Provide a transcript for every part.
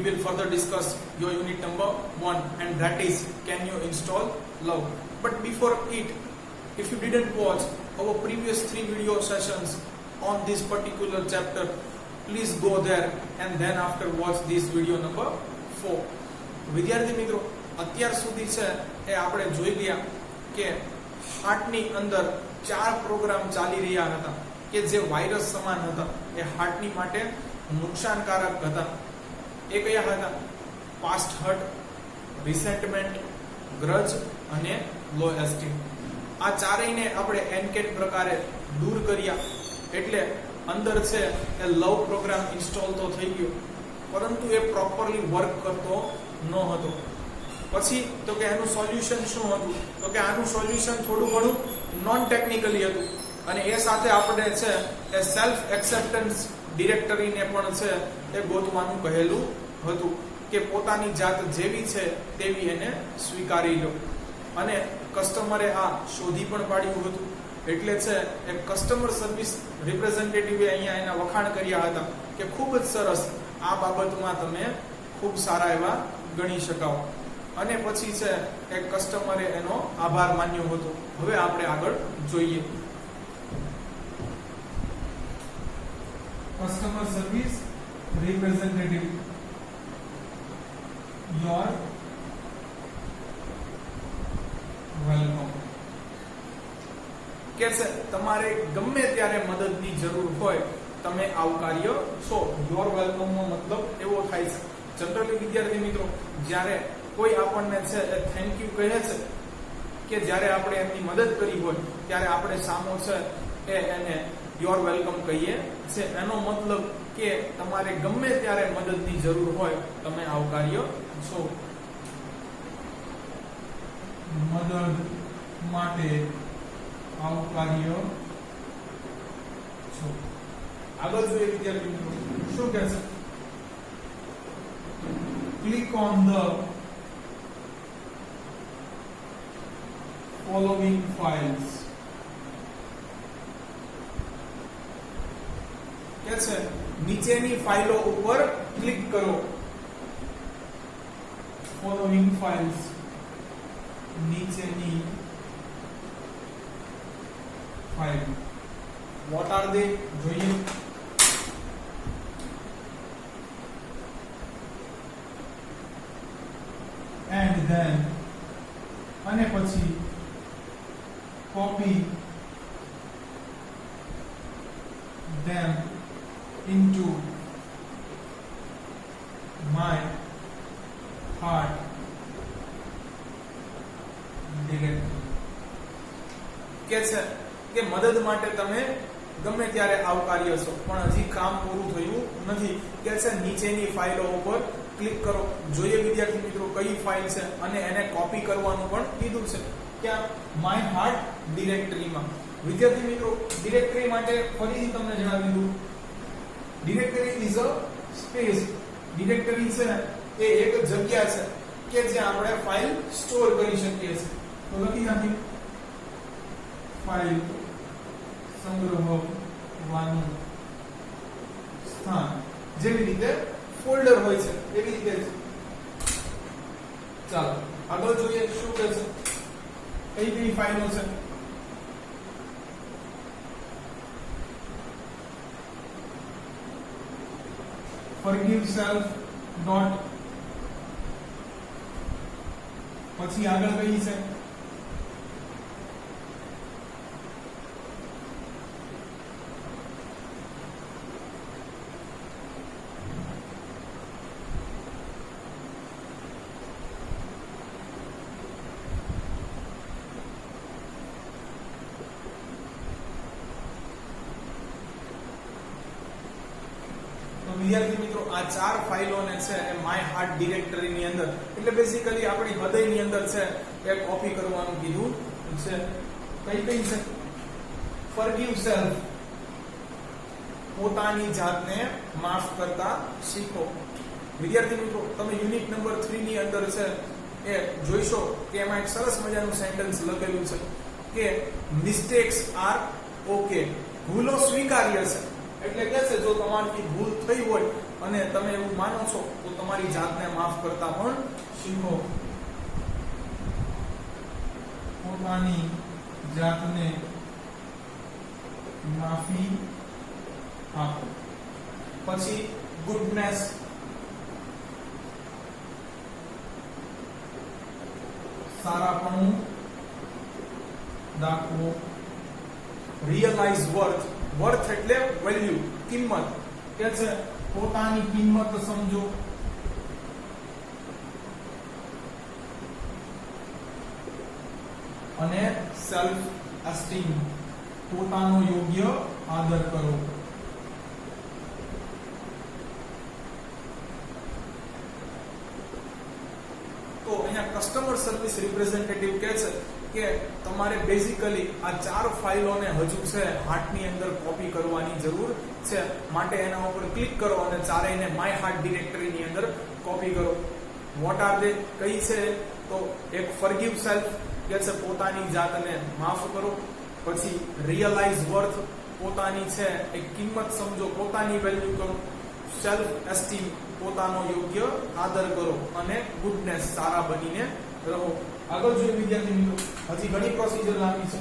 will further discuss your unit number 1, and that is, can you install Love. But before it, if you didn't watch our previous 3 video sessions on this particular chapter, please go there and then after watch this video number 4. વિદ્યાર્થી મિત્રો, અત્યાર સુધી છે એ આપણે જોઈ ગયા કે હાર્ટની અંદર 4 પ્રોગ્રામ ચાલી રહ્યા હતા કે જે વાયરસ સમાન હતા, એ હાર્ટની માટે નુકસાનકારક હતા. એ કયા હતા? પાસ્ટ હર્ટ, રિસેન્ટમેન્ટ, ગ્રજ અને લો એસ્ટીમ. આ ચારેયને આપણે એનકેટ પ્રકારે દૂર કર્યા એટલે અંદર છે એ લવ પ્રોગ્રામ ઇન્સ્ટોલ તો થઈ ગયો, પરંતુ એ પ્રોપરલી વર્ક કરતો ન હતો. પછી તો કે એનું સોલ્યુશન શું હતું? તો કે આનું સોલ્યુશન થોડું ઘણું નોન ટેકનિકલી હતું, અને એ સાથે આપણે છે એ સેલ્ફ એક્સેપ્ટન્સ ડિરેક્ટરીને પણ છે એ ગોતવાનું કહેલું હતું કે પોતાની જાત જેવી છે તેવી એને સ્વીકારી લો. અને કસ્ટમરે આ શોધી પણ પાડ્યું હતું. એટલે છે એ કસ્ટમર સર્વિસ રિપ્રેઝેન્ટેટિવે અહીંયા એના વખાણ કર્યા હતા કે ખૂબ જ સરસ, આ બાબતમાં તમે ખૂબ સારા એવા ગણી શકાઓ. અને પછી છે એ કસ્ટમરે એનો આભાર માન્યો હતો. હવે આપણે આગળ જોઈએ. Customer service representative, your welcome. કે છે તમારે ગમે ત્યારે મદદની જરૂર હોય તમે આવકાર્ય છો. યોર વેલકમ નો મતલબ એવો થાય છે. જનરલી વિદ્યાર્થી મિત્રો, જ્યારે કોઈ આપણને છે એ થેન્ક યુ કહે છે કે જ્યારે આપણે એમની મદદ કરી હોય ત્યારે આપણે સામો છે એ એને યોર વેલકમ કહીએ છે. એનો મતલબ કે તમારે ગમે ત્યારે મદદની જરૂર હોય તમે આવકાર્ય છો. મદદ માટે આવકાર્ય છો. આગળ જોઈએ વિદ્યાર્થી મિત્રો, શું કહે છે? Click on the following files. કે છે નીચેની ફાઇલો ઉપર ક્લિક કરો. following files, નીચેની ફાઇલ. what are they? જોઈએ. and then, અને પછી copy them into my hard directory. કે છે કે મદદ માટે તમે ગમે ત્યારે આવકાર્ય છો, પણ હજી કામ પૂરું થયું નથી. કે છે નીચેની ફાઇલો ઉપર ક્લિક કરો. જોઈએ વિદ્યાર્થી મિત્રો કઈ ફાઇલ છે, અને એને કોપી કરવાનું પણ કીધું છે. ક્યાં? માય હાર્ટ ડિરેક્ટરીમાં. વિદ્યાર્થી મિત્રો, ડિરેક્ટરી માટે ફરીથી તમને જણાવી દઉં, directory is a space. Directory છે ને એ એક જગ્યા છે કે જ્યાં આપણે ફાઇલ સ્ટોર કરી શકીએ છીએ. તો લખી નાખી ફાઇલ સંગ્રહવાનું સ્થાન. જેવી રીતે ફોલ્ડર હોય છે એવી રીતે. ચાલો આગળ જોઈએ શું કહે છે, કઈ કઈ ફાઇલો છે. forgive self dot, પછી આગળ કઈ છે? વિદ્યાર્થી મિત્રો, આ 4 ફાઇલોને છે એ માય હાર્ટ ડિરેક્ટરીની અંદર, એટલે બેઝિકલી આપણી હૃદયની અંદર છે એ કોપી કરવાનું કીધું છે. કઈ કઈ છે? ફોરગીવ સેલ્ફ, પોતાની જાતને માફ કરતા શીખો. વિદ્યાર્થી મિત્રો, તમે યુનિટ નંબર 3 ની અંદર છે એ જોઈશો કે એમાં એક સરસ મજાનું સેન્ટેન્સ લખેલું છે કે મિસ્ટેક્સ આર ઓકે. ભૂલો સ્વીકાર્ય છે. એટલે કે છે જો તમારી ભૂલ થઈ હોય અને તમે એવું માનો છો તો તમારી જાતને માફ કરતા પણ શીખો. પોતાની જાતને માફી આપો. પછી ગુડનેસ, સારાપણું દાખવો. રિયલાઇઝ વર્થ, વર્થ એટલે વેલ્યુ, કિંમત, કે છે પોતાની કિંમત સમજો. અને સેલ્ફ એસ્ટીમ, પોતાનો યોગ્ય આદર કરો. તો અહીંયા કસ્ટમર સર્વિસ રિપ્રેઝેન્ટેટિવ કહે છે કે તમારે બેઝિકલી આ 4 ફાઇલોને હજુ છે હાર્ટની અંદર કોપી કરવાની જરૂર છે, માટે એના ઉપર ક્લિક કરો અને ચારેયને માય હાર્ટ ડિરેક્ટરીની અંદર કોપી કરો. વોટ આર દે, કઈ છે? તો એક ફોરગીવ સેલ્ફ, કે છે પોતાની જાતને માફ કરો. પછી રિયલાઇઝ વર્થ, પોતાની છે એક કિંમત સમજો, પોતાની વેલ્યુ કરો. સેલ્ફ એસ્ટીમ, પોતાનો યોગ્ય આદર કરો. અને ગુડનેસ, સારા બનીને રહો. આગળ જોઈએ વિદ્યાર્થી મિત્રો, હજી ઘણી પ્રોસિજર લાંબી છે.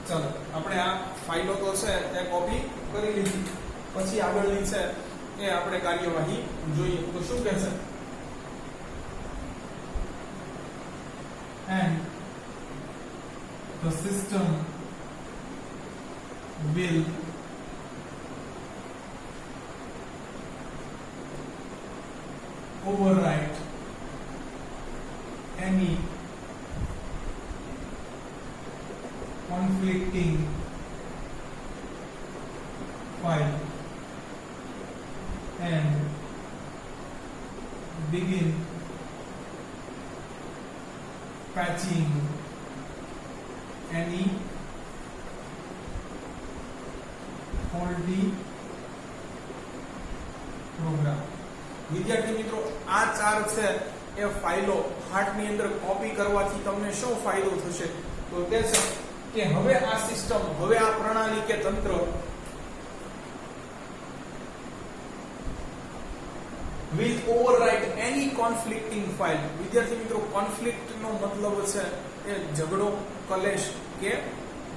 ચાલો આપણે આ ફાઇલો તો છે એ કોપી કરી લીધી. પછી આગળની છે એ આપણે કાર્યવાહી જોઈએ. તો શું કહે છે? And the system will overwrite any conflicting file and begin patching any faulty program. વિદ્યાર્થી મિત્રો, આ 4 છે એ ફાઇલો હાર્ટની અંદર કોપી કરવાથી તમને શું ફાયદો થશે? તો તે છે કે હવે આ સિસ્ટમ, હવે આ પ્રણાલી કે તંત્ર will overwrite any conflicting file. વિદ્યાર્થી મિત્રો, કોન્ફ્લિક્ટ નો મતલબ છે એ ઝઘડો, કલેશ કે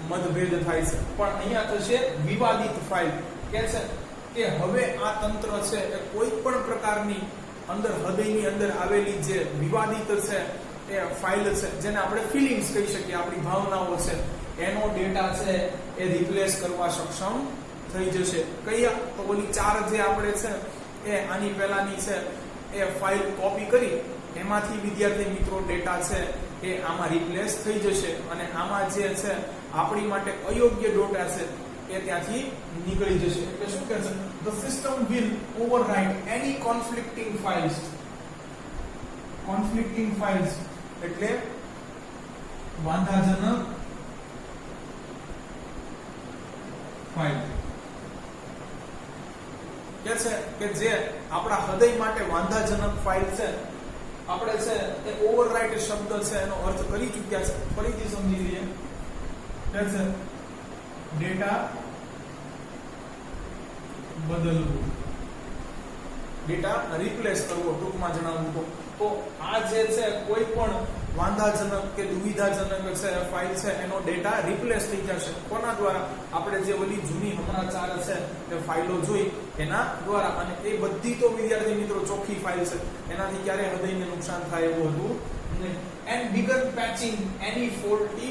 મતભેદ થાય છે, પણ અહીંયા થશે વિવાદિત ફાઇલ. કે છે કે હવે આ તંત્ર છે એ કોઈ પણ પ્રકારની અંદર હૃદયની અંદર આવેલી જે વિવાદિત છે એ ફાઇલ છે, જેને આપણે ફિલિંગ્સ કહી શકીએ, આપણી ભાવનાઓ છે, એનો ડેટા છે એ રિપ્લેસ કરવા સક્ષમ થઈ જશે. કયા? તો ઓલી 4 જે આપણે છે એ આની પહેલાની છે એ ફાઇલ કોપી કરી, એમાંથી વિદ્યાર્થી મિત્રો ડેટા છે એ આમાં રિપ્લેસ થઈ જશે, અને આમાં જે છે આપણી માટે અયોગ્ય ડેટા છે એ ત્યાંથી નીકળી જશે. એટલે શું કહે છે? The system will overwrite any conflicting files. Conflicting files એટલે વાંધાજનક ફાઇલ. કે છે કે જે આપણા હૃદય માટે વાંધાજનક ફાઇલ છે, આપણે છે એ ઓવરરાઇટ શબ્દ છે એનો અર્થ કરી ચૂક્યા છે, ફરીથી સમજી લઈએ. કે છે ડેટા બદલવું, ડેટા રિપ્લેસ કરવો, ટૂંકમાં જણાવવું તો આ જે છે કોઈ પણ વાંધાજનક કે દુવિધાજનક છે ફાઇલ છે એનો ડેટા રિપ્લેસ થઈ જશે. કોના દ્વારા? આપણે જે ઓલી જૂની હમણાં 4 છે એ ફાઇલો જોઈ એના દ્વારા. અને એ બધી તો વિદ્યાર્થી મિત્રો ચોખ્ખી ફાઇલ છે, એનાથી ક્યારેય હૃદયને નુકસાન થાય એવું હતું નહીં. And begin patching any faulty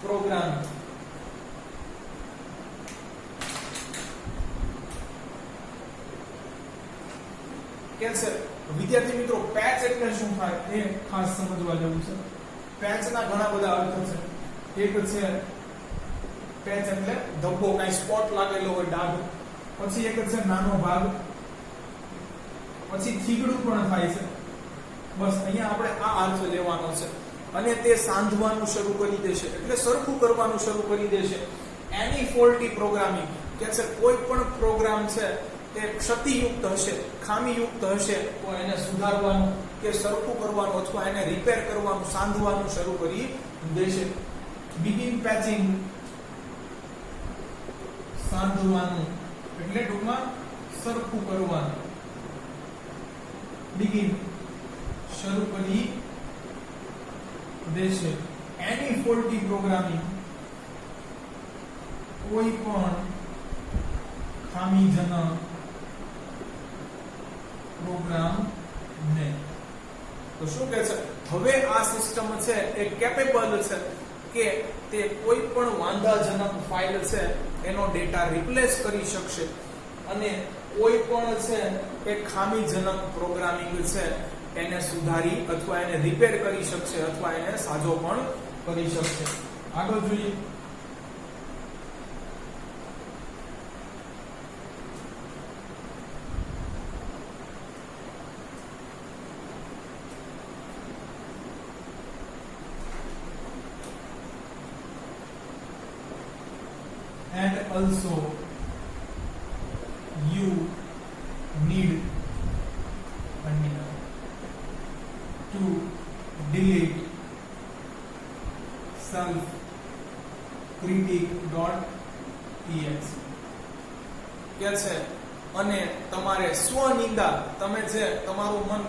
program. કે છે વિદ્યાર્થી મિત્રો, પેચ એટલે શું થાય એ ખાસ સમજવા જેવું છે. પેચના ઘણા બધા અર્થ છે. એક છે પેચ એટલે ધબ્બો, કઈ સ્પોટ લાગેલો હોય, ડાઘ. પછી એક છે નાનો ભાગ. પછી થીગડું પણ થાય છે. બસ અહીંયા આપણે આ અર્થ લેવાનો છે. અને તે સાંધવાનું શરૂ કરી દેશે, એટલે સરખું કરવાનું શરૂ કરી દેશે. એની ફોલ્ટી પ્રોગ્રામિંગ કે છે કોઈ પણ પ્રોગ્રામ છે એ ક્ષતિયુક્ત હશે, ખામીયુક્ત હશે તો એને સુધારવાનું કે સરખું કરવાનું અથવા એને રિપેર કરવાનું, સાંધવાનું શરૂ કરી દેશે. begin patching, સાંધવાનું એટલે ટૂંકમાં સરખું કરવાનું. begin શરૂ કરી દેશે. એની ફોલ્ટી પ્રોગ્રામિંગ કોઈ પણ ખામીજનક પ્રોગ્રામ ને. તો શું કહે છે, હવે આ સિસ્ટમ છે એ કેપેબલ છે કે તે કોઈ પણ વાંધાજનક ફાઇલ છે એનો ડેટા રિપ્લેસ કરી શકશે અને કોઈ પણ છે એ ખામીજનક પ્રોગ્રામિંગ છે એને સુધારી અથવા એને રિપેર કરી શકશે અથવા એને સાજો પણ કરી શકશે. આગળ જોઈએ. and also you need to delete self-critic.exe. કે છે અને તમારે સ્વનિંદા, તમે જે તમારું મન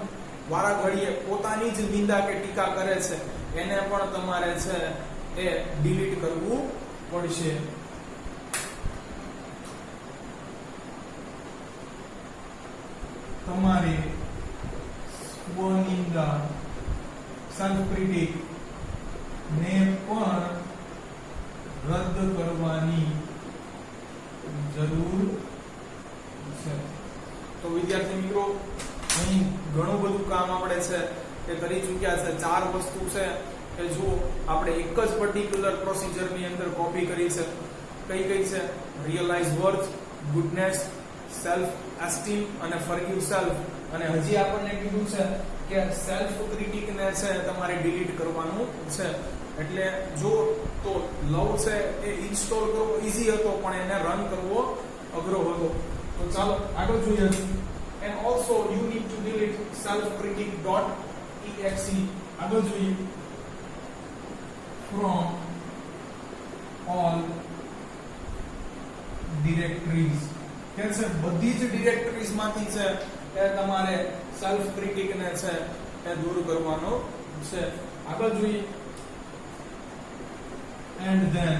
વારા ઘડીએ પોતાની જ નિંદા કે ટીકા કરે છે એને પણ તમારે છે એ ડિલીટ કરવું પડશે. તમારે સ્વનિંદા, સેલ્ફ ક્રિટિક ને પણ રદ કરવાની જરૂર છે. તો વિદ્યાર્થી મિત્રો, અહીં ઘણું બધું કામ આપણે છે એ કરી ચૂક્યા છે. 4 વસ્તુ છે કે જો આપણે એક જ પર્ટિક્યુલર પ્રોસિજરની અંદર કોપી કરી છે. કઈ કઈ છે? Realise worth, goodness, self esteem અને ફોરગીવ સેલ્ફ. અને હજી આપણને કીધું છે કે સેલ્ફ ક્રિટિક ને છે તમારે ડિલીટ કરવાનું છે. એટલે જો તો લવ છે એ ઇન્સ્ટોલ કરવો ઈઝી હતો પણ એને રન કરવો અઘરો હતો. તો ચાલો આગળ જોઈએ. and also you need to delete selfcritic.exe. આગળ જોઈએ. from all directories, કે છે બધી જ ડિરેક્ટરીઝ માંથી છે એ તમારે સેલ્ફ ક્રિટિક ને છે એ દૂર કરવાનો છે. આગળ જોઈએ. and then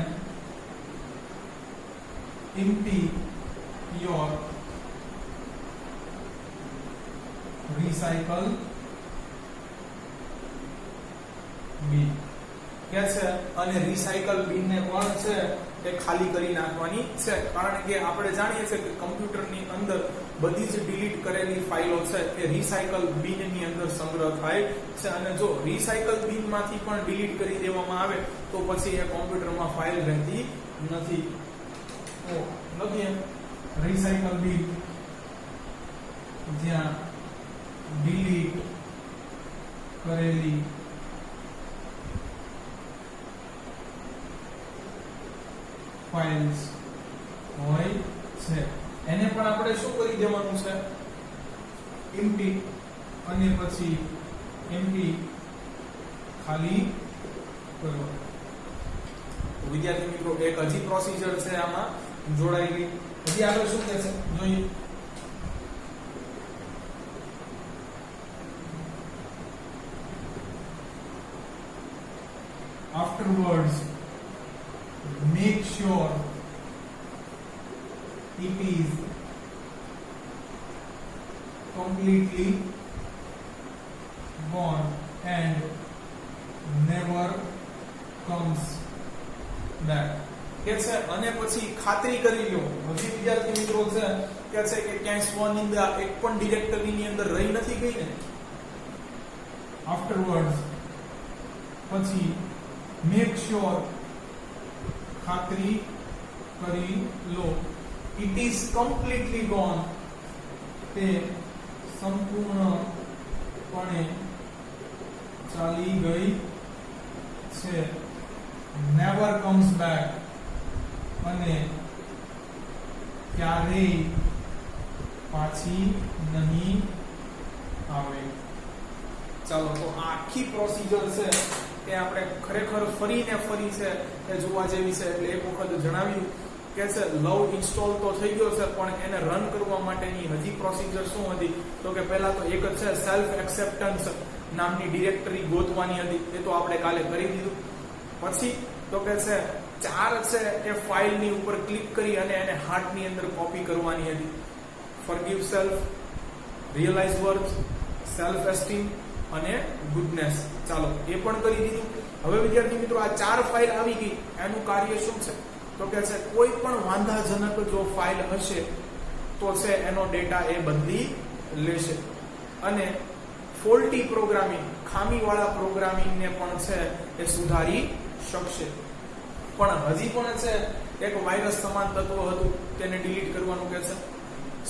empty your recycle bin. કે છે અને રિસાયકલ બિન ને પણ છે એ ખાલી કરી નાખવાની છે. કારણ કે આપણે જાણીએ છીએ કે કમ્પ્યુટરની અંદર બધી જ ડિલીટ કરેલી ફાઇલો છે એ રિસાયકલ બિન ની અંદર સંગ્રહ થાય છે. અને જો રિસાયકલ બિન માંથી પણ ડિલીટ કરી દેવામાં આવે તો પછી એ કોમ્પ્યુટરમાં ફાઇલ રહેતી નથી. તો લખીએ recycle bin જ્યાં ડિલીટ કરેલી ફાઇલ્સ હોય છે એને પણ આપણે શું કરી દેવાનું છે? empty અને પછી empty ખાલી કરો. વિદ્યાર્થી મિત્રો, એક હજી પ્રોસિજર છે આમાં જોડાયેલી. હજી આગળ શું કહે છે જોઈએ. afterwards make sure it is completely gone and never comes back. કે છે અને પછી ખાતરી કરી લો. હજી વિદ્યાર્થી મિત્રો છે કે ક્યાંય સ્વનિંદા એક પણ ડિરેક્ટરીની અંદર રહી નથી ગઈ ને. afterwards પછી make sure ખાતરી કરી લો It is completely gone. તે સંપૂર્ણપણે ચાલી ગઈ છે. never comes back અને ક્યારેય પાછી નહીં આવે. ચાલો, તો આ આખી પ્રોસિજર છે એ આપણે ખરેખર ફરી છે એ જોવા જેવી છે. એટલે એક વખત જણાવ્યું કે છે લવ ઇન્સ્ટોલ તો થઈ ગયો છે, પણ એને રન કરવા માટેની હજી પ્રોસિજર શું હતી? તો કે પહેલા તો એક જ છે સેલ્ફ એક્સેપ્ટન્સ નામની ડિરેક્ટરી ગોતવાની હતી. એ તો આપણે કાલે કરી દીધું. પછી તો કે છે 4 છે એ ફાઇલની ઉપર ક્લિક કરી અને એને હાર્ટની અંદર કોપી કરવાની હતી. Forgive self, realise worth, self esteem અને ગુડનેસ. ચાલો, એ પણ કરી દીધું. હવે વિદ્યાર્થી મિત્રો, આ 4 ફાઇલ આવી ગઈ. એનું કાર્ય શું છે? તો કે છે કોઈ પણ વાંધાજનક જો ફાઇલ હશે તો છે એનો ડેટા એ બદલી લેશે અને ફોલ્ટી પ્રોગ્રામિંગ, ખામીવાળા પ્રોગ્રામિંગને પણ છે એ સુધારી શકશે. પણ હજી પણ છે એક વાયરસ સમાન તત્વ હતું, તેને ડિલીટ કરવાનું કે છે.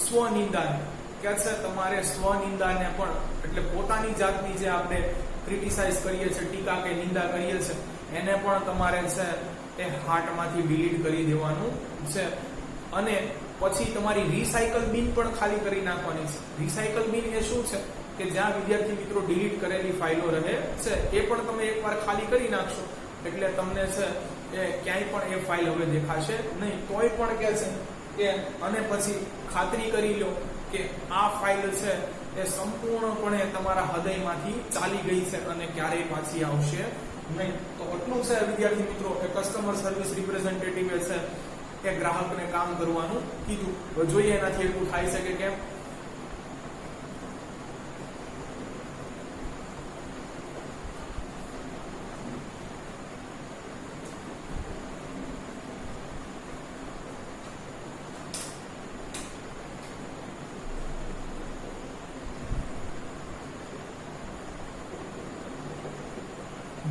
સ્વનિંદાને કે છે તમારે સ્વનિંદાને પણ, એટલે પોતાની જાતની જે આપણે ક્રિટિસાઇઝ કરીએ છીએ, ટીકા કે નિંદા કરીએ છીએ, એને પણ તમારે છે એ હાર્ટમાંથી ડિલીટ કરી દેવાનું છે. અને પછી તમારી રિસાયકલ બિન પણ ખાલી કરી નાખવાની છે. રિસાયકલ બિન એ શું છે? કે જ્યાં વિદ્યાર્થી મિત્રો ડિલીટ કરેલી ફાઇલો રહે છે એ પણ તમે એકવાર ખાલી કરી નાખશો એટલે તમને છે એ ક્યાંય પણ એ ફાઇલ હવે દેખાશે નહીં. તોય પણ કે છે કે અને પછી ખાતરી કરી લો કે આ ફાઇલ છે એ સંપૂર્ણપણે તમારા હૃદયમાંથી ચાલી ગઈ છે અને ક્યારેય પાછી આવશે નહીં. તો એટલું છે વિદ્યાર્થી મિત્રો કે કસ્ટમર સર્વિસ રિપ્રેઝેન્ટેટિવે છે એ ગ્રાહકને કામ કરવાનું કીધું. હવે જોઈએ એનાથી એટલું થાય છે કે કેમ.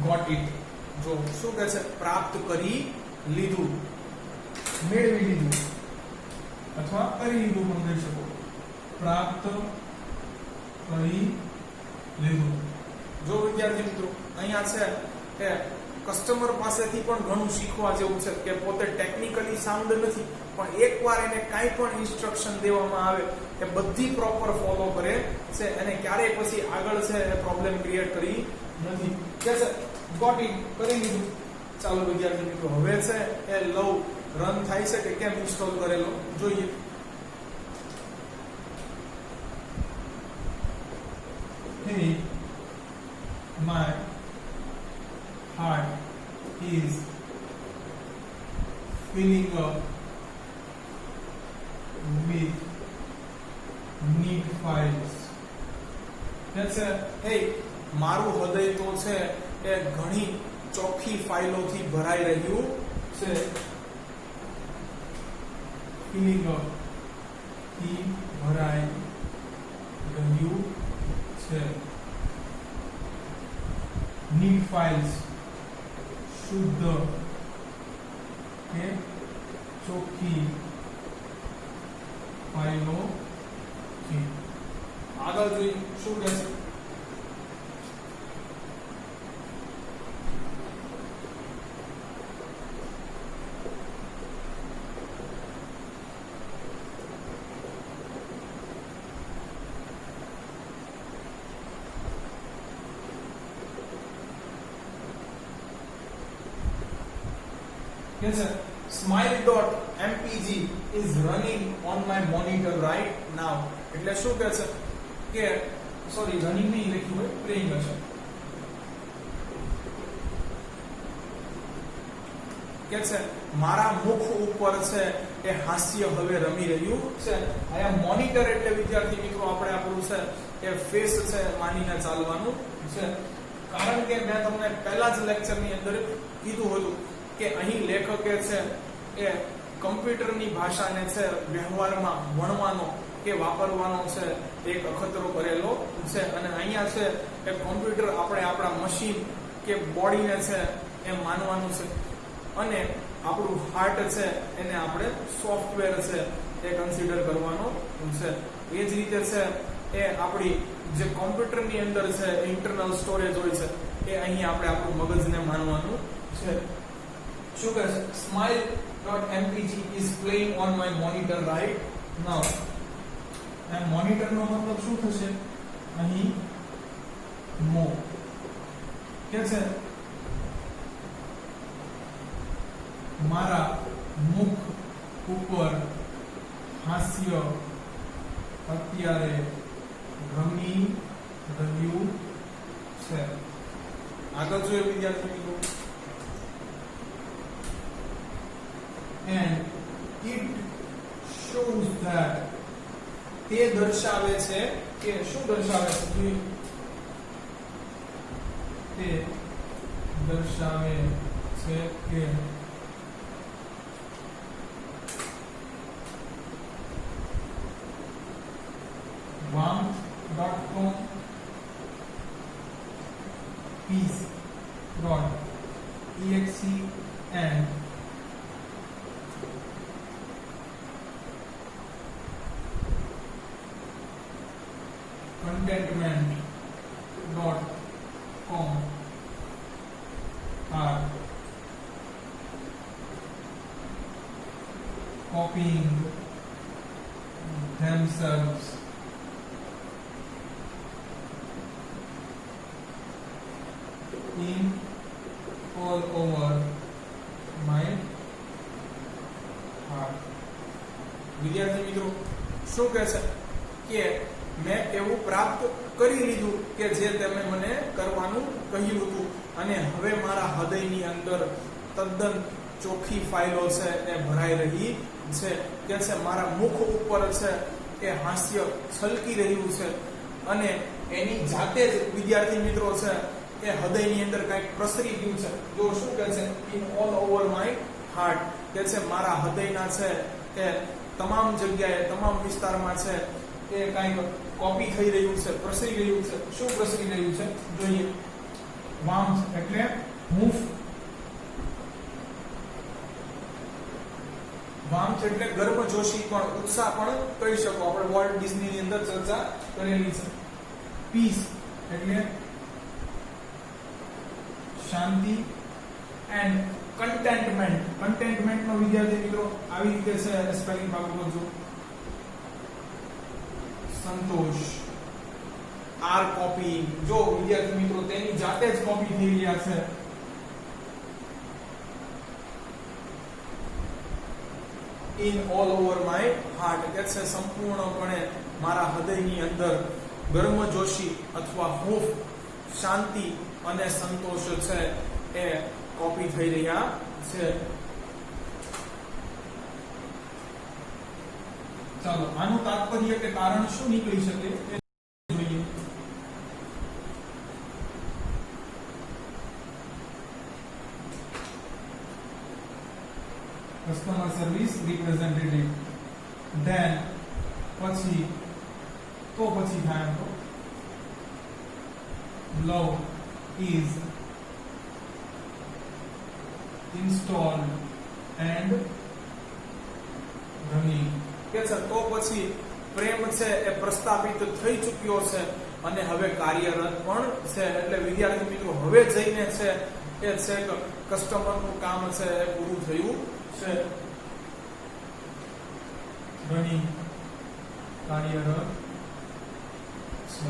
Got it. જો શું કહે છે? પ્રાપ્ત કરી લીધું, મેળવી લીધું અથવા કરી લીધું પણ કહી શકો. પ્રાપ્ત કરી લીધું. જો વિદ્યાર્થી મિત્રો, અહીંયા છે કે કસ્ટમર પાસેથી પણ ઘણું શીખવા જેવું છે કે પોતે ટેકનિકલી સાઉન્ડ નથી, પણ એકવાર એને કાંઈ પણ ઇન્સ્ટ્રક્શન દેવામાં આવે એ બધી પ્રોપર ફોલો કરે છે અને ક્યારેય પછી આગળ છે એ પ્રોબ્લેમ ક્રિએટ કરી નથી. કે છે ગોટ ઇટ, કરી લીધું. ચાલો વિદ્યાર્થી મિત્રો, હવે છે એ લવ રન થાય છે કે કેમ ઇન્સ્ટોલ કરેલો જોઈએ. Hey, my heart is filling up with neat files. That's it. Hey, મારું હૃદય તો છે એ ઘણી ચોખ્ખી ફાઇલોથી ભરાઈ રહ્યું છે. Filling up થી ભરાઈ રહ્યું છે. Neat files, શુદ્ધ કે ચોખ્ખી ફાઇલો છે. આગળ જોઈએ શું કહે છે. smile.mpg is running on my monitor right now. એટલે શું કહે છે કે સોરી રનિંગ નહીં લખ્યું હોય, પ્લેઇંગ હશે. કે છે મારા મુખ ઉપર છે એ હાસ્ય હવે રમી રહ્યું છે. અહીંયા મોનિટર એટલે વિદ્યાર્થી મિત્રો આપણે આપણું છે એ ફેસ છે માનીને ચાલવાનું છે. કારણ કે મેં તમને પહેલા જ લેક્ચરની અંદર કીધું હતું કે અહીં લેખકે છે એ કમ્પ્યુટરની ભાષાને છે વ્યવહારમાં ભણવાનો કે વાપરવાનો છે એક અખતરો કરેલો છે. અને અહીંયા છે એ કમ્પ્યુટર આપણે આપણા મશીન કે બોડીને છે એ માનવાનું છે અને આપણું હાર્ટ છે એને આપણે સોફ્ટવેર છે એ કન્સિડર કરવાનો છે. એ જ રીતે છે એ આપણી જે કોમ્પ્યુટરની અંદર છે ઇન્ટરનલ સ્ટોરેજ હોય છે એ અહીં આપણે આપણું મગજને માનવાનું છે. શું કહે છે? Smile .mpg is playing on my monitor right now. આ મોનિટર નો મતલબ શું થશે? અહીં મો કે છે મારા મુખ ઉપર હાસ્ય અત્યારે રમી રહ્યું છે. આગળ જોઈએ વિદ્યાર્થી મિત્રો. and it shows that તે દર્શાવે છે કે શું દર્શાવે છે? જોઈએ. તે દર્શાવે છે કે warmth.com peace.exe and contentment.com are copying themselves in all over my heart. વિદ્યાર્થી મિત્રો શું કહે છે કે મેં એવું પ્રાપ્ત કરી લીધું કે જે તમે મને કરવાનું કહ્યું હતું અને હવે મારા હૃદયની અંદર તદ્દન ચોખ્ખી ફાઇલો છે એ ભરાઈ રહી છે. કે છે મારા મુખ ઉપર છે એ હાસ્ય છલકી રહ્યું છે અને એની જાતે જ વિદ્યાર્થી મિત્રો છે એ હૃદયની અંદર કંઈક પ્રસરી ગયું છે. જો શું કહે છે in all over my heart કે છે મારા હૃદયના છે એ તમામ જગ્યાએ તમામ વિસ્તારમાં છે એ કંઈક કોપી થઈ રહ્યું છે, પ્રસરી રહ્યું છે. શું પ્રસરી રહ્યું છે? જોઈએ. warmth એટલે હૂંફ. વાર્મથ એટલે ગર્મજોશી પણ ઉત્સાહ પણ કહી શકો. આપણે વોલ્ટ ડિઝની ની અંદર ચર્ચા કરેલી છે. પીસ એટલે શાંતિ. And contentment. કન્ટેન્ટમેન્ટ નો વિદ્યાર્થી મિત્રો આવી રીતે છે સ્પેલિંગ ભાગ કરજો. સંતોષ. આર કોપી. જો વિદ્યાર્થી મિત્રો તેની જાતે જ કોપી થઈ રહ્યા છે. In all over my heart કે છે સંપૂર્ણપણે મારા હૃદયની અંદર ગર્મજોશી અથવા હૂંફ, શાંતિ અને સંતોષ છે એ કોપી થઈ રહ્યા છે. ચાલો આનું તાત્પર્ય કે કારણ શું નીકળી શકે એ જોઈએ. Customer service representative. ધેન પછી થાય તો love is installed and running. કે છે તો પછી પ્રેમ છે એ પ્રસ્થાપિત થઈ ચૂક્યો છે અને હવે કાર્યરત પણ છે. એટલે વિદ્યાર્થી મિત્રો હવે જઈને છે એ છે કસ્ટમર નું કામ છે એ પૂરું થયું છે. running કાર્યરત છે.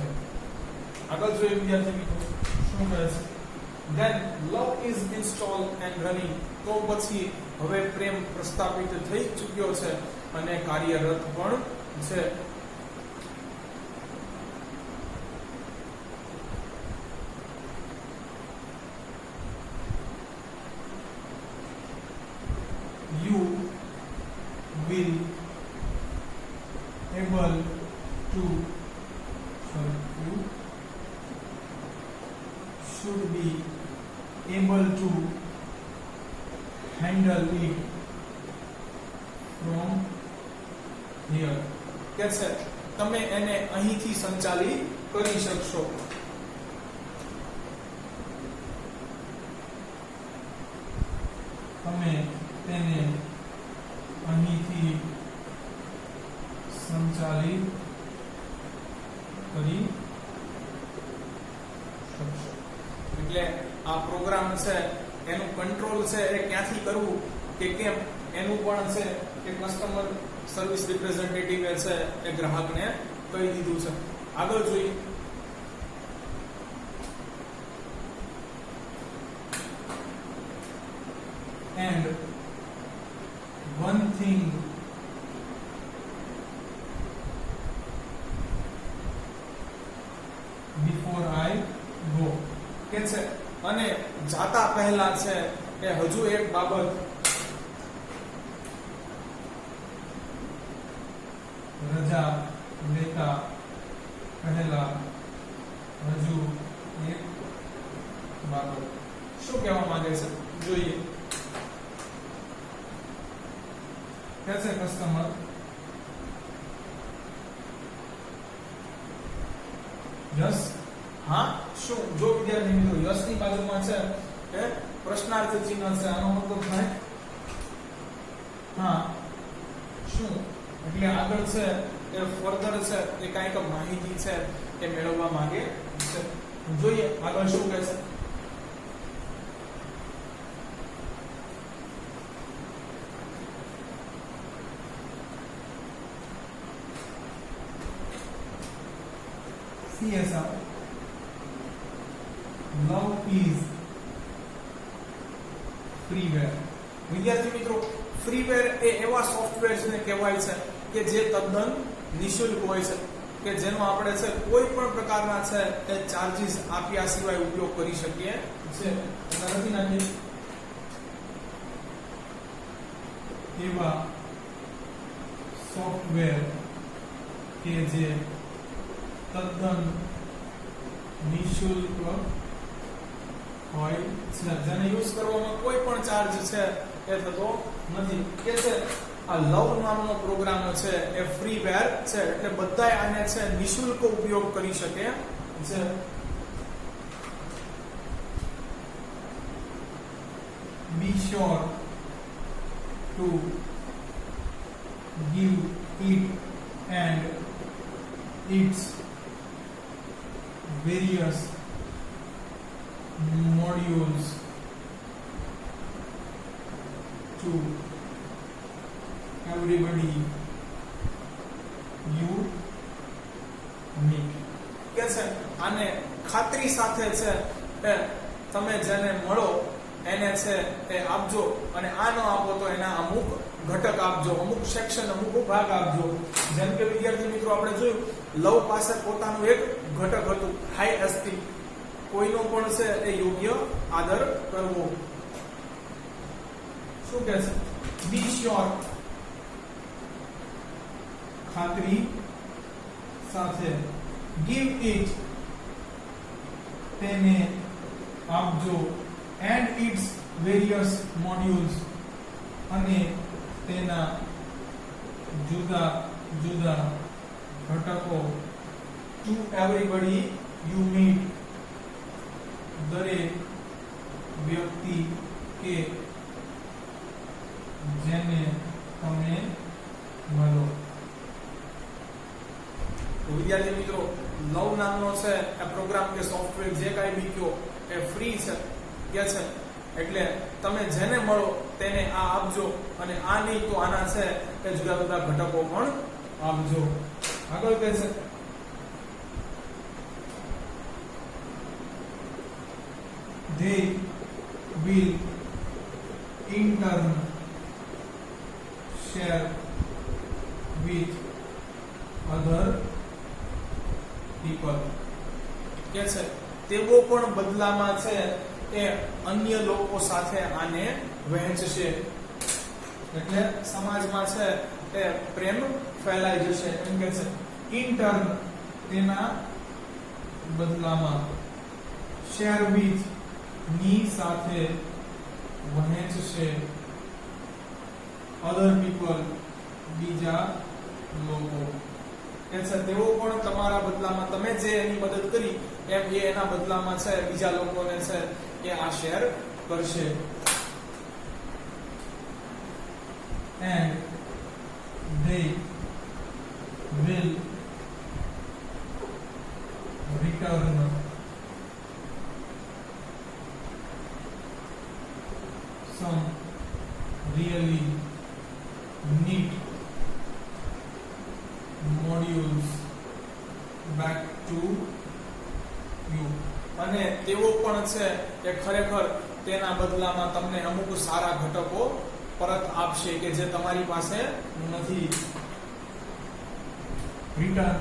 આગળ જોઈએ વિદ્યાર્થી મિત્રો શું કહે છે. then love is installed and running. તો પછી હવે પ્રેમ પ્રસ્થાપિત થઈ ચૂક્યો છે અને કાર્યરત પણ છે. You will able to you should be able to handle it from here. કે છે તમે એને અહીંથી સંચાલિત કરી શકશો. તમે તેને અહીંથી સંચાલિત કરી શકશો. એટલે આ પ્રોગ્રામ છે એનું કંટ્રોલ છે એ ક્યાંથી કરવું કે કેમ એનું પણ છે કે કસ્ટમર સર્વિસ રિપ્રેઝેન્ટેટિવ છે એ ગ્રાહકને કહી દીધું છે. આગળ જોઈએ. And one thing before I go. કે છે અને જાતા પહેલા છે એ હજુ એક બાબત રજા લેતા પહેલા હજુ એક બાબત. શું કહેવા માંગે છે જોઈએ. કે છે કસ્ટમર યસ. હા શું? જો વિદ્યાર્થી મિત્રો યસની બાજુમાં છે એ પ્રશ્નાર્થ ચિહ્ન છે, આનો મતલબ થાય હા. શું? એટલે આગળ છે એ ફર્ધર છે એ કાંઈક માહિતી છે એ મેળવવા માંગે છે. જોઈએ આગળ શું કહે છે. CSR. Love is freeware. વિદ્યાર્થી મિત્રો ફ્રીવેર એ એવા સોફ્ટવેર્સને કહેવાય છે કે જે તદ્દન નિઃશુલ્ક હોય છે, કે જેનો આપણે છે કોઈ પણ પ્રકારના છે એ ચાર્જીસ આપ્યા સિવાય ઉપયોગ કરી શકીએ છે. નથી નાખી એવા સોફ્ટવેર કે જે તદ્દન નિઃશુલ્ક હોય છે. જેને યુઝ કરવામાં કોઈ પણ ચાર્જ છે એ થતો નથી. કે છે આ લવ નામનો પ્રોગ્રામ છે એ ફ્રીવેર છે, એટલે બધાય આને છે નિઃશુલ્ક ઉપયોગ કરી શકે છે. Be sure to give it and its various modules to everybody you meet. કે છે આને ખાતરી સાથે છે એ તમે જેને મળો એને છે એ આપજો, અને આ ન આપો તો એના અમુક ઘટક આપજો, અમુક સેક્શન, અમુક ભાગ આપજો. જેમ કે વિદ્યાર્થી મિત્રો આપણે જોયું લવ પાસે પોતાનું એક ઘટક હતું, હાઈ એસ્ટીમ, કોઈનો પણ છે એ યોગ્ય આદર કરવો. શું કહે છે? Be sure ખાતરી સાથે give it તેને આપજો and its various modules અને તેના જુદા જુદા ઘટકો to everybody you meet, દરેક વ્યક્તિ કે જેને તમે મળો. વિદ્યાર્થી મિત્રો લવ નામનો છે આ પ્રોગ્રામ કે સોફ્ટવેર જે કાંઈ બી કયો એ ફ્રી છે કે છે, એટલે તમે જેને મળો તેને આ આપજો, અને આ નહીં તો આના છે એ જુદા જુદા ઘટકો પણ આપજો. આગળ કહે છે they will in turn share with other people. કે છે તેઓ પણ બદલામાં છે એ અન્ય લોકો સાથે આને વહેંચશે, એટલે સમાજમાં છે એ પ્રેમ ફેલાઈ જશે. એમ કે છે In turn તેના બદલામાં share with ની સાથે વહેંચશે other people બીજા લોકો. કે છે તેઓ પણ તમારા બદલામાં તમે જે એની મદદ કરી એમ એ એના બદલામાં છે બીજા લોકોને છે એ આ શેર કરશે. And they will return some really modules back to you. અને તેઓ પણ છે એ ખરેખર તેના બદલામાં તમને અમુક સારા ઘટકો પરત આપશે કે જે તમારી પાસે નથી. Return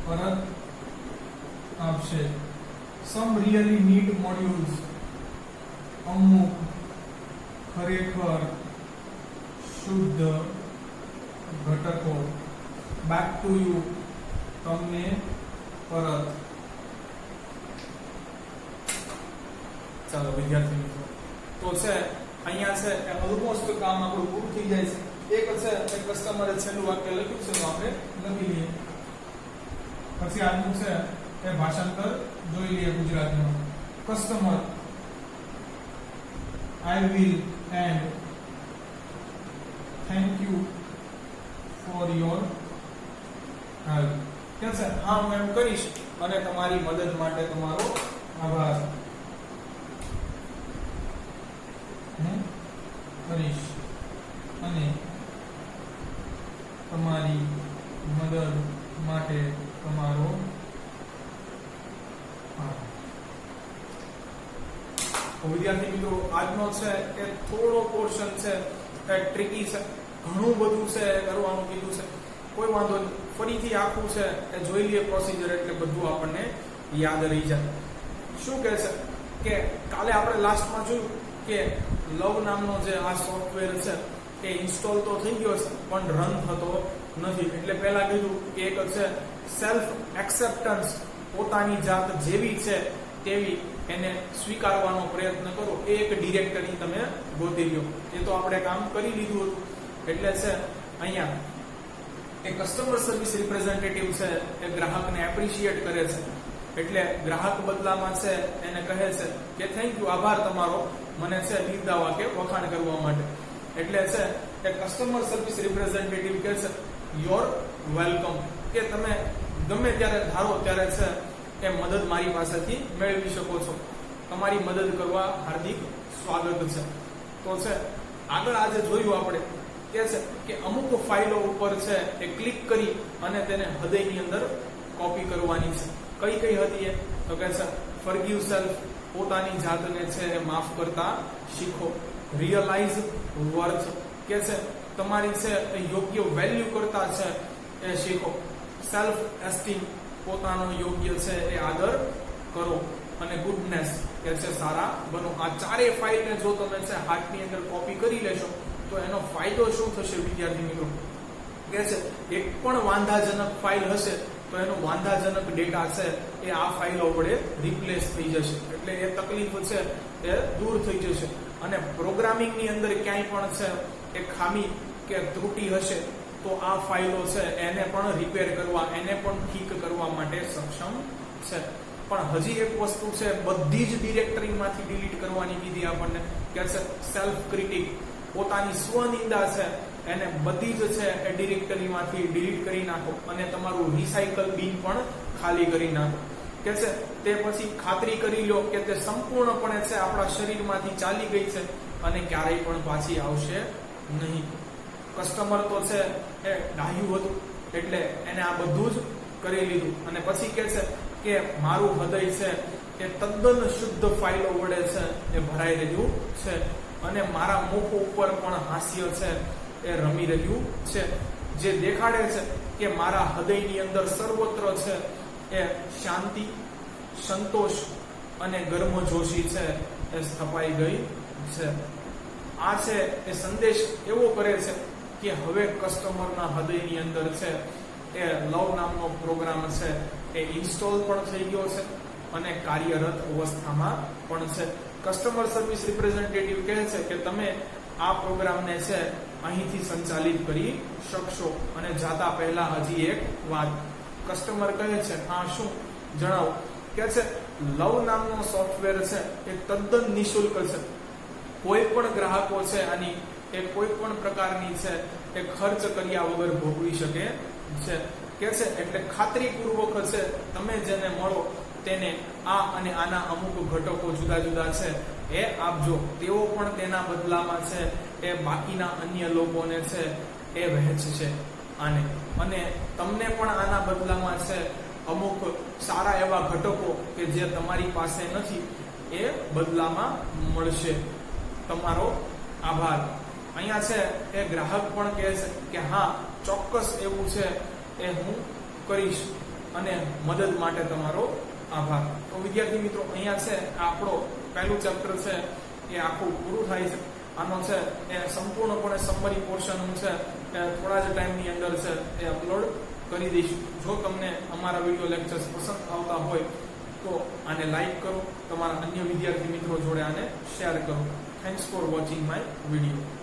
પરત આપશે. Some really neat modules, અમુક ખરેખર શુદ્ધ ઘટકો, back to you તમને પરત. ચાલો વિદ્યાર્થી મિત્રો, તો છે અહીંયા છે એ ઓલમોસ્ટ કામ આપણું પૂરું થઈ જાય છે. એક છે એ કસ્ટમરે છેલ્લું વાક્ય લખ્યું છે તો આપણે લખી લઈએ. પછી આજનું છે એ ભાષાંતર જોઈ લઈએ ગુજરાતીમાં. Customer, I will and thank you for your help. કે છે હા હું એમ કરીશ અને તમારી મદદ માટે તમારો આભાર. હું કરીશ અને તમારી મદદ માટે તમારો આભાર. તો વિદ્યાર્થી મિત્રો, આજનો છે એ થોડો પોર્શન છે એ ટ્રિકી છે, ઘણું બધું છે એ કરવાનું કીધું છે. કોઈ વાંધો નહીં, ફરીથી આખું છે એ જોઈ લઈએ પ્રોસિજર, એટલે બધું આપણને યાદ રહી જાય. શું કહે છે કે કાલે આપણે લાસ્ટમાં જોયું કે લવ નામનો જે આ સોફ્ટવેર છે એ ઇન્સ્ટોલ તો થઈ ગયો છે પણ રન થતો નથી. એટલે પહેલા કીધું કે એક છે સેલ્ફ એક્સેપ્ટન્સ, પોતાની જાત જેવી છે તેવી એને સ્વીકારવાનો પ્રયત્ન કરો. એ એક ડિરેક્ટરી તમે ગોતી લો. એ તો આપણે કામ કરી લીધું હતું. એટલે છે અહીંયા એ કસ્ટમર સર્વિસ રિપ્રેઝેન્ટેટિવ છે એ ગ્રાહકને એપ્રિશિએટ કરે છે. એટલે ગ્રાહક બદલામાં છે એને કહે છે કે થેન્ક યુ, આભાર તમારો મને છે બિરદાવવા કે વખાણ કરવા માટે. એટલે છે એ કસ્ટમર સર્વિસ રિપ્રેઝેન્ટેટિવ કહે છે યોર વેલકમ, કે તમે ગમે ત્યારે ધારો ત્યારે છે એ મદદ મારી પાસેથી મેળવી શકો છો. તમારી મદદ કરવા હાર્દિક સ્વાગત છે. તો છે આગળ આજે જોયું આપણે કે છે કે અમુક ફાઇલો ઉપર છે એ ક્લિક કરી અને તેને હૃદયની અંદર કોપી કરવાની છે. કઈ કઈ હતી એ? તો કે છે ફોરગીવ સેલ્ફ, પોતાની જાતને છે એ માફ કરતા શીખો. રિયલાઇઝ વર્થ, કે છે તમારી છે એ યોગ્ય વેલ્યુ કરતા છે એ શીખો. સેલ્ફ એસ્ટીમ, પોતાનો યોગ્ય છે એ આદર કરો. અને ગુડનેસ, કે છે સારા બનો. આ ચારેય ફાઇલને જો તમે છે હાથની અંદર કોપી કરી લેશો તો એનો ફાયદો શું થશે વિદ્યાર્થી મિત્રો? કે છે એક પણ વાંધાજનક ફાઇલ હશે તો એનો વાંધાજનક ડેટા છે એ આ ફાઇલો વડે રિપ્લેસ થઈ જશે. એટલે એ તકલીફ છે એ દૂર થઈ જશે. અને પ્રોગ્રામિંગની અંદર ક્યાંય પણ છે એ ખામી કે ત્રુટિ હશે તો આ ફાઇલો છે એને પણ રિપેર કરવા, એને પણ ઠીક કરવા માટે સક્ષમ છે. પણ હજી એક વસ્તુ છે, બધી જ ડિરેક્ટરીમાંથી ડિલીટ કરવાની કીધી આપણને. કે છે સેલ્ફ ક્રિટિક, પોતાની સ્વનિંદા છે એને બધી જ છે એ ડિરેક્ટરીમાંથી ડિલીટ કરી નાખો અને તમારું રિસાયકલ બિન પણ ખાલી કરી નાખો. કે છે તે પછી ખાતરી કરી લો કે તે સંપૂર્ણપણે છે આપણા શરીરમાંથી ચાલી ગઈ છે અને ક્યારેય પણ પાછી આવશે નહીં. કસ્ટમર તો છે એ ડાહ્યું હતું એટલે એને આ બધું જ કરી લીધું. અને પછી કે છે કે મારું હૃદય છે એ તદ્દન શુદ્ધ ફાઇલો વડે છે એ ભરાઈ રહ્યું છે અને મારા મુખ ઉપર પણ હાસ્ય છે એ રમી રહ્યું છે, જે દેખાડે છે કે મારા હૃદયની અંદર સર્વત્ર છે એ શાંતિ, સંતોષ અને ગર્મજોશી છે એ સ્થપાઈ ગઈ છે. આ છે એ સંદેશ એવો કરે છે કે હવે કસ્ટમરના હૃદયની અંદર છે એ લવ નામનો પ્રોગ્રામ છે એ ઇન્સ્ટોલ પણ થઈ ગયો છે અને કાર્યરત અવસ્થામાં પણ છે. કસ્ટમર સર્વિસ રિપ્રેઝેન્ટેટિવ કહે છે કે તમે આ પ્રોગ્રામને છે અહીંથી સંચાલિત કરી શકશો. અને જાતા પહેલા હજી એક વાત કસ્ટમર કહે છે, હા શું જણાવો? કે છે લવ નામનો સોફ્ટવેર છે એ તદ્દન નિઃશુલ્ક છે. કોઈ પણ ગ્રાહકો છે આની એ કોઈ પણ પ્રકારની છે એ ખર્ચ કર્યા વગર ભોગવી શકે છે. કે છે એટલે ખાતરીપૂર્વક છે તમે જેને મળો તેને આ અને આના અમુક ઘટકો જુદા જુદા છે એ આપજો. તેઓ પણ તેના બદલામાં છે એ બાકીના અન્ય લોકોને છે એ વહેંચશે. આને, અને તમને પણ આના બદલામાં છે અમુક સારા એવા ઘટકો કે જે તમારી પાસે નથી એ બદલામાં મળશે. તમારો આભાર. અહીંયા છે એ ગ્રાહક પણ કહે છે કે હા ચોક્કસ એવું છે એ હું કરીશ અને મદદ માટે તમારો આભાર. તો વિદ્યાર્થી મિત્રો અહીંયા છે આપણો પહેલું ચેપ્ટર છે એ આખું પૂરું થાય છે. આનો છે એ સંપૂર્ણપણે સમરી પોર્શન છે એ થોડા જ ટાઈમની અંદર છે એ અપલોડ કરી દઈશું. જો તમને અમારા વિડીયો લેક્ચર્સ પસંદ આવતા હોય તો આને લાઈક કરો, તમારા અન્ય વિદ્યાર્થી મિત્રો જોડે આને શેર કરો. Thanks for watching my video.